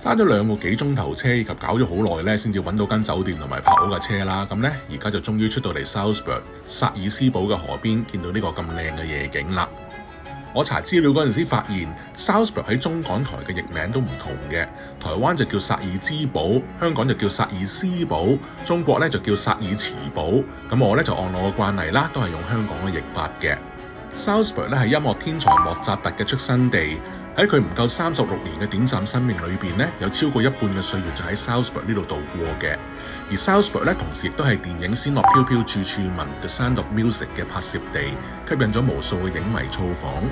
揸咗2個幾鐘頭車，以及搞咗好耐咧，先至揾到間酒店同埋泊好架車啦。咁咧，而家就終於出到嚟 Salzburg 薩爾斯堡嘅河邊，見到呢個咁靚嘅夜景啦。我查資料嗰陣時發現 Salzburg 喺中港台嘅譯名都唔同嘅，台灣就叫薩爾茲堡，香港就叫薩爾斯堡，中國咧就叫薩爾茨堡。咁我咧就按我嘅慣例啦，都係用香港嘅譯法嘅。Salzburg 咧係音樂天才莫扎特嘅出生地。喺佢唔夠36年嘅短暫生命裏邊咧，有超過一半嘅歲月就喺 Salzburg 呢度度過嘅。而 Salzburg 咧，同時亦都係電影《仙樂飄飄處處聞》The Sound of Music 嘅拍攝地，吸引咗無數嘅影迷造訪。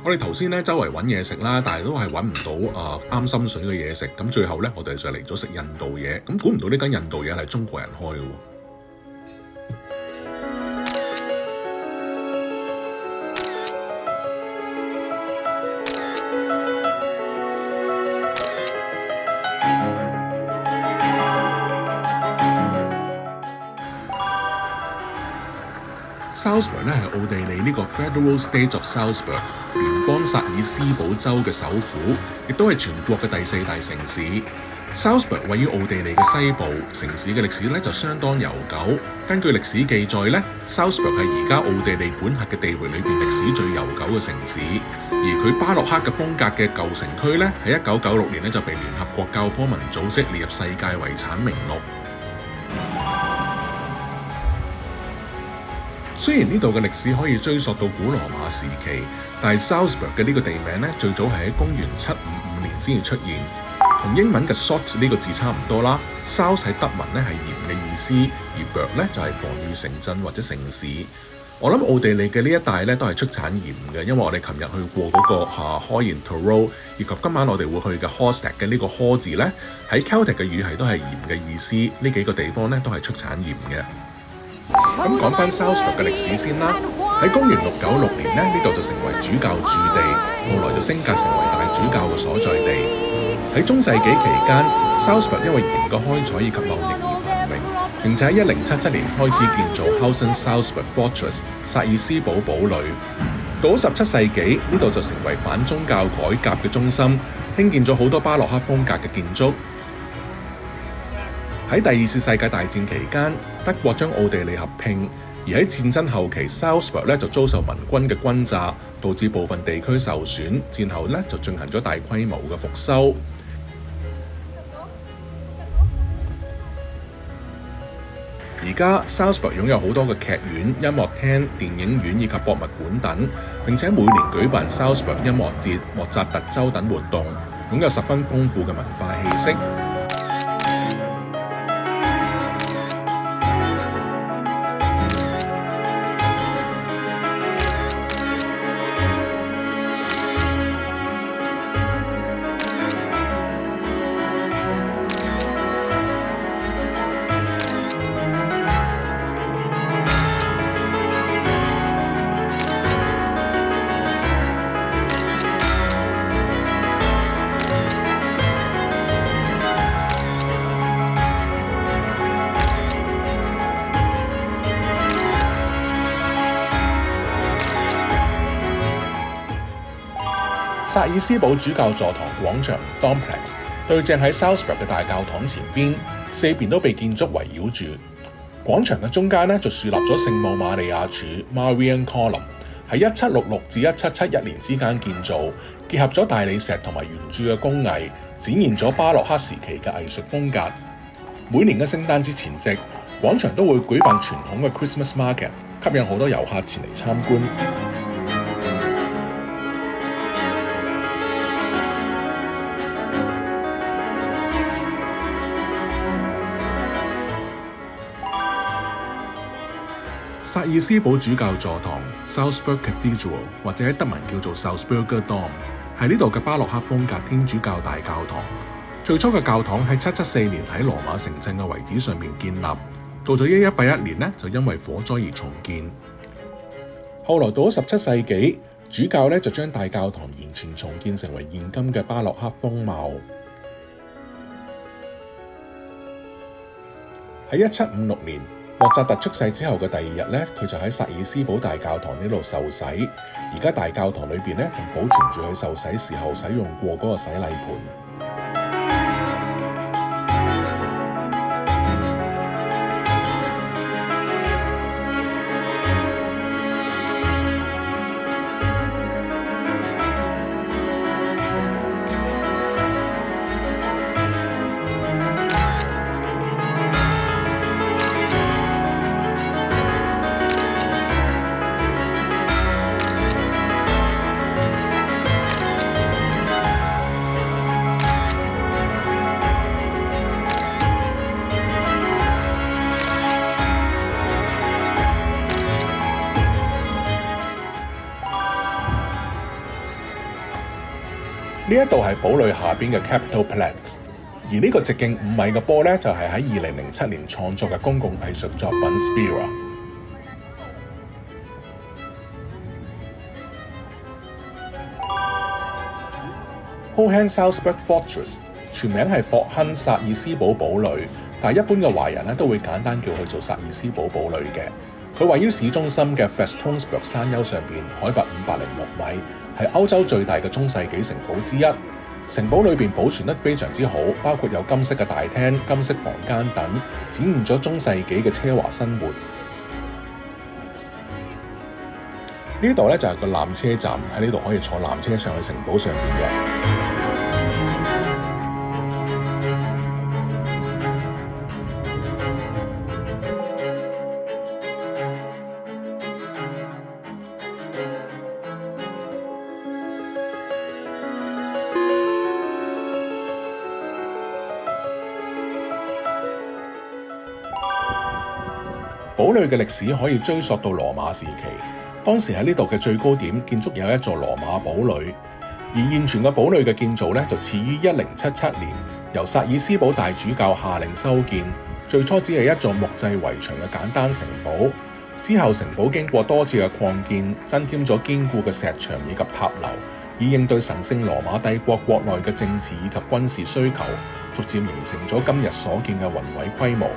我哋頭先咧周圍揾嘢食啦，但係都係揾唔到啱心水嘅嘢食。咁最後咧，我哋就嚟咗食印度嘢。咁估唔到呢間印度嘢係中國人開嘅喎。Salzburg 咧係奧地利呢個 Federal State of Salzburg 聯邦薩爾斯堡州嘅首府，亦都係全國嘅第4大城市。Salzburg 位於奧地利嘅西部，城市嘅歷史咧就相當悠久。根據歷史記載咧 ，Salzburg 係而家奧地利本轄嘅地域裏邊歷史最悠久嘅城市。而佢巴洛克嘅風格嘅舊城區咧，喺1996年咧就被聯合國教科文組織列入世界遺產名錄。雖然呢度嘅歷史可以追溯到古羅馬時期，但係 Salzburg 嘅呢個地名咧，最早係喺公元755年先至出現，同英文嘅 Salz 呢個字差唔多啦。Salz 喺德文咧係鹽嘅意思，而 Burg 咧就係防禦城鎮或者城市。我諗奧地利嘅呢一帶咧都係出產鹽嘅，因為我哋琴日去過嗰個Heurigen Tirol，以及今晚我哋會去嘅 Hallstatt 嘅呢個 Hall 字咧，喺 Celtic 嘅語系都係鹽嘅意思。呢幾個地方咧都係出產鹽嘅。咁講翻 Salzburg 嘅歷史先啦。喺公元696年咧，呢度就成為主教駐地，後來就升格成為大主教嘅所在地。喺中世紀期間 ，Salzburg 因為鹽嘅開採以及貿易而繁榮，並且喺1077年開始建造 Hausen Salzburg Fortress 薩爾斯堡堡壘。到17世紀，呢度就成為反宗教改革嘅中心，興建咗好多巴洛克風格嘅建築。喺第2次世界大戰期間，德國將奧地利合併，而喺戰爭後期 ，Salzburg 咧就遭受盟軍嘅轟炸，導致部分地區受損。戰後咧就進行咗大規模嘅復修。而家 Salzburg 擁有好多嘅劇院、音樂廳、電影院以及博物館等，並且每年舉辦 Salzburg 音樂節、莫扎特週等活動，擁有十分豐富嘅文化氣息。薩爾斯堡主教座堂廣場 Domplex 對正喺 Salzburg 嘅大教堂前邊，四邊都被建築圍繞住。廣場嘅中間咧就豎立咗聖母瑪利亞柱 Marian Column， 喺1766至1771年之間建造，結合咗大理石同埋圓柱嘅工藝，展現咗巴洛克時期嘅藝術風格。每年嘅聖誕節前夕，廣場都會舉辦傳統嘅 Christmas Market， 吸引好多遊客前嚟參觀。薩爾斯堡主教座堂 Salzburg Cathedral 或者喺德文叫做 Salzburger Dom， 係呢度嘅巴洛克風格天主教大教堂。最初嘅教堂喺774年喺羅馬城鎮嘅遺址上面建立，到咗1181年呢，就因為火災而重建。後來到咗17世紀，主教咧就將大教堂完全重建成為現今嘅巴洛克風貌。喺1756年，莫扎特出世之後嘅第2日咧，佢就喺薩爾斯堡大教堂呢度受洗。而家大教堂裏邊咧，仲保存住佢受洗時候使用過嗰個洗禮盤。呢一度係堡壘下邊嘅 Capitol Platz， 而呢個直徑5米嘅波咧，就係喺2007年創作嘅公共藝術作品 Sphera。Hohensalzburg Fortress 全名係霍亨薩爾斯堡堡壘，但係一般嘅華人咧都會簡單叫佢做薩爾斯堡堡壘嘅。佢位於市中心嘅 Festungsberg 山丘上邊，海拔506米，係歐洲最大嘅中世紀城堡之一。城堡裏邊保存得非常之好，包括有金色嘅大廳、金色房間等，展現咗中世紀嘅奢華生活。呢度咧就係個纜車站，喺呢度可以坐纜車上去城堡上邊嘅。堡壘嘅歷史可以追溯到羅馬時期，當時喺呢度嘅最高點建築有一座羅馬堡壘，而現存嘅堡壘嘅建造咧就始於1077年，由薩爾斯堡大主教下令修建。最初只係一座木製圍牆嘅簡單城堡，之後城堡經過多次嘅擴建，增添咗堅固嘅石牆以及塔樓，以應對神聖羅馬帝國國內嘅政治以及軍事需求，逐漸形成咗今日所見嘅宏偉規模。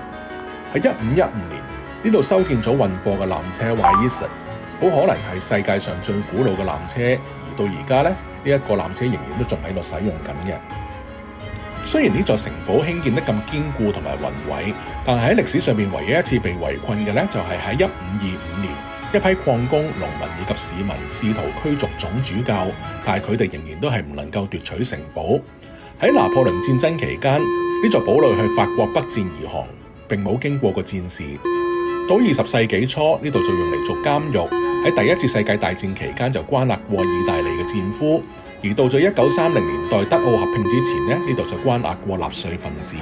喺1515年，呢度修建咗運貨嘅纜車 Weisse， 好可能係世界上最古老嘅纜車，而到而家咧，呢一個纜車仍然都仲喺度使用緊嘅。雖然呢座城堡興建得咁堅固同埋宏偉，但係喺歷史上面唯一一次被圍困嘅咧，就係喺1525年，一批礦工、農民以及市民試圖驅逐總主教，但係佢哋仍然都係唔能夠奪取城堡。喺拿破崙戰爭期間，呢座堡壘去法國北戰而降，並冇經過過戰事。到20世紀初，呢度就用嚟做監獄。喺第一次世界大戰期間就關押過意大利嘅戰俘，而到咗1930年代德奧合併之前呢度就關押過納粹分子。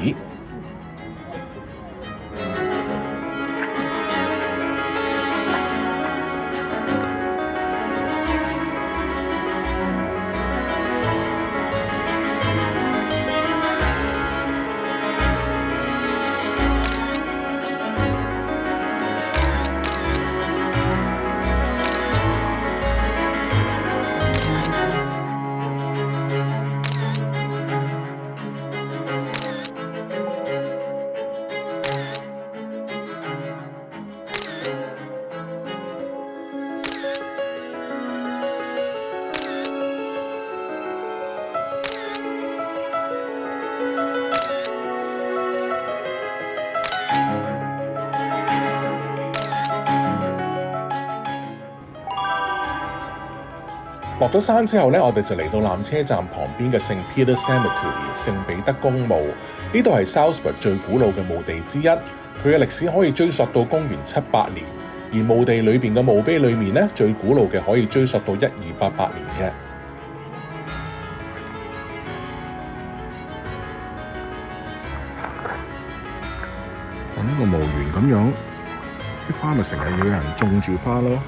落咗山之後咧，我哋就嚟到纜車站旁邊嘅聖 Peter Cemetery 聖彼得公墓。呢度係 Salzburg 最古老嘅墓地之一，佢嘅歷史可以追溯到公元700年，而墓地裏邊嘅墓碑裏面咧，最古老嘅可以追溯到1288年嘅。呢個墓園咁樣，啲花咪成日要有人種住花咯。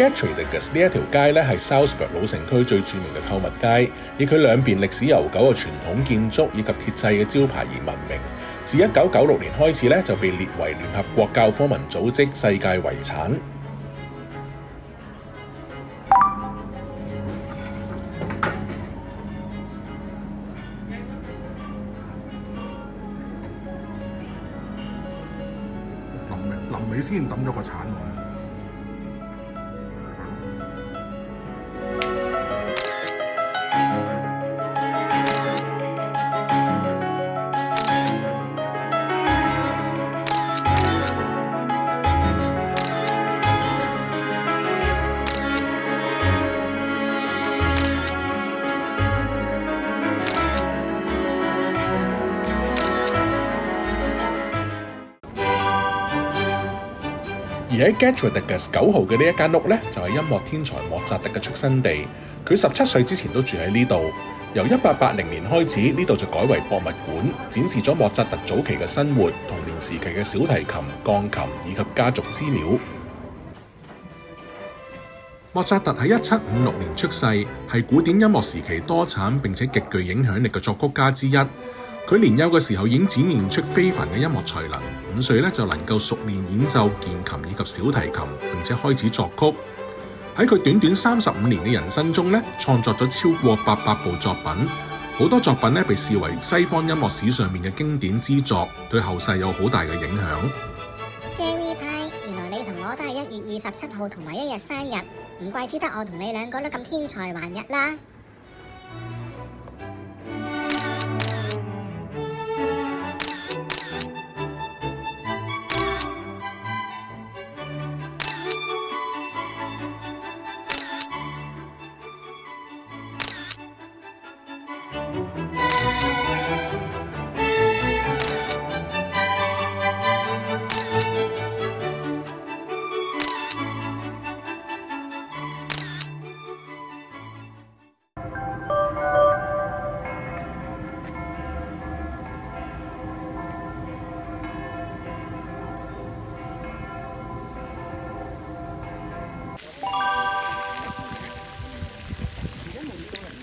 Gertruydigis 呢一條街咧係 Salzburg 老城區最著名嘅購物街，以佢兩邊歷史悠久嘅傳統建築以及鐵製嘅招牌而聞名。自1996年開始咧就被列為聯合國教科文組織世界遺產。臨尾先抌咗個鏟落去。而喺 Gertruydigis 9號嘅呢一間屋咧，就係音樂天才莫扎特嘅出生地。佢17歲之前都住喺呢度。由1880年開始，呢度就改為博物館，展示咗莫扎特早期嘅生活、童年時期嘅小提琴、鋼琴以及家族資料。莫扎特喺1756年出世，係古典音樂時期多產並且極具影響力嘅作曲家之一。佢年幼嘅時候已經展現出非凡嘅音樂才能，5歲咧就能夠熟練演奏鍵琴以及小提琴，並且開始作曲。喺佢短短35年嘅人生中咧，創作咗超過800部作品，好多作品咧被視為西方音樂史上面嘅經典之作，對後世有好大嘅影響。Gary 太，原來你同我都係1月27號同埋一日生日，唔怪之得我同你兩個都咁天才橫溢啦。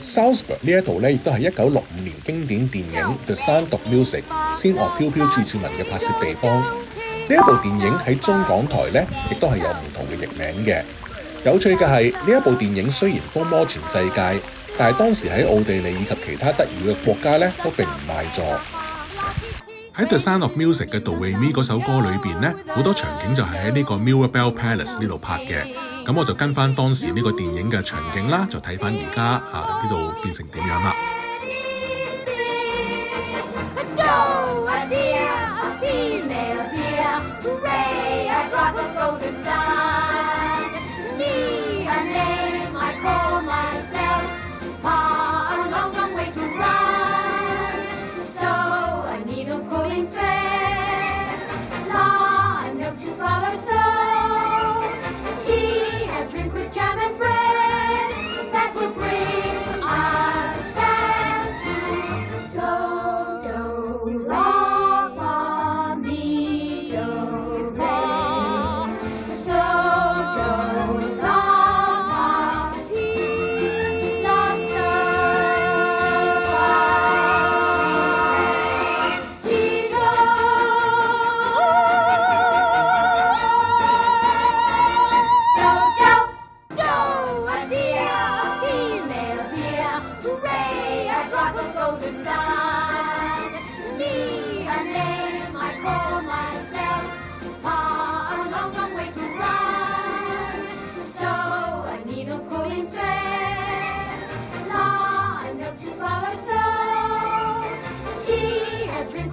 Salzburg 呢一度咧，亦都係1965年經典電影《The Sound of Music》仙樂飄飄處處聞嘅拍攝地方。呢一部電影喺中港台咧，亦都係有唔同嘅譯名嘅。有趣嘅係呢一部電影雖然風靡全世界，但係當時喺奧地利以及其他德語嘅國家咧，都並唔賣座。喺《The Sound of Music》嘅 Do Re Mi 嗰首歌裏邊咧，好多場景就係喺呢個 Mirabell Palace 呢度拍嘅。咁我就跟翻當時呢個電影嘅場景啦，就睇翻而家呢度變成點樣啦。Drink